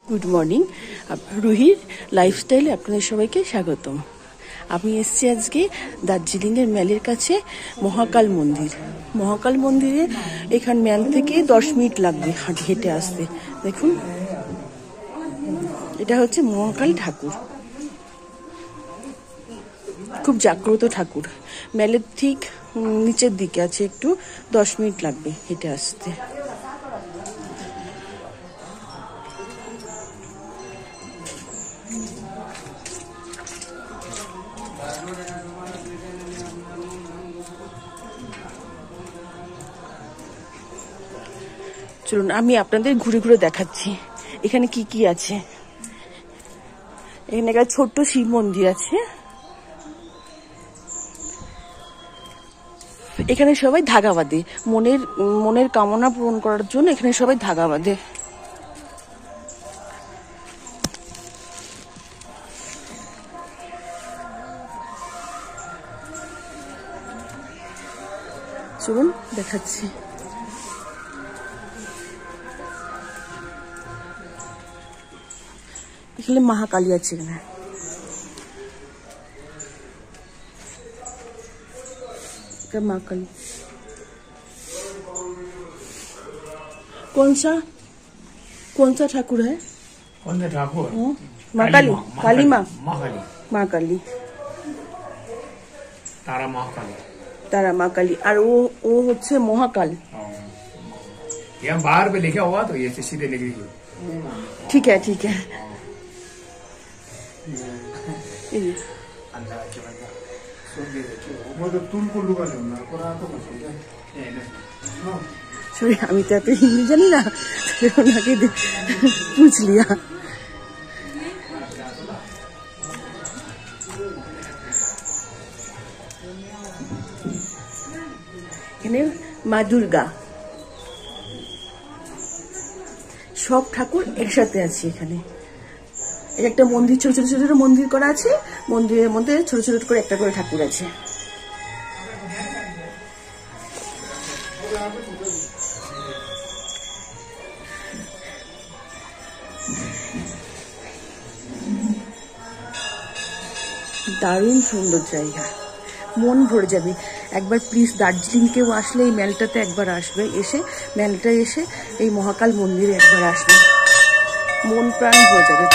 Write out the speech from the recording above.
Good morning, রুহির লাইফস্টাইলে আপনাদের সবাইকে স্বাগতম। আমি এসেছি আজকে দার্জিলিংয়ের ম্যালের কাছে মহাকাল মন্দির। মহাকাল মন্দিরে এখান ম্যাল থেকে 10 মিনিট লাগবে হেঁটে আসতে। দেখুন, এটা হচ্ছে মহাকাল ঠাকুর, খুব জাগ্রত ঠাকুর। ম্যালের ঠিক নিচের দিকে আছে, একটু 10 মিনিট লাগবে হেঁটে আসতে। চলুন আমি আপনাদের ঘুরে ঘুরে দেখাচ্ছি এখানে কি কি আছে। এখানে একটা ছোট্ট শিব মন্দির আছে। এখানে সবাই ধাগা বাঁধে, মনের কামনা পূরণ করার জন্য এখানে সবাই ধাগা বাঁধে। চলুন দেখাচ্ছি। এখানে महाकाली আছে। এখানে महाकाली कौन सा ठाकुर है? कौन सा ठाकुर? महाकाली, काली माँ, महाकाली, तारा महाकाली। और वो হচ্ছে মহাকাল। यहाँ बाहर पे लिखा हुआ तो ये सीधे लिख दीजिए। ठीक है, ठीक है। सॉरी, আমি তো এত হিন্দি জানি না, ওনাকে पूछ लिया। এখানে মা দুর্গা, সব ঠাকুর একসাথে আছে এখানে। একটা মন্দির, ছোট ছোট ছোট ছোট মন্দির করা আছে। মন্দিরের মধ্যে ছোট ছোট করে একটা করে ঠাকুর আছে। দারুণ সুন্দর জায়গা, মন ভরে যাবে। একবার প্লিজ দার্জিলিং কেউ আসলে এই ম্যালটাতে একবার আসবে, এসে ম্যালটা এসে এই মহাকাল মন্দিরে একবার আসবে, মন প্রাণ ভরে যাবে।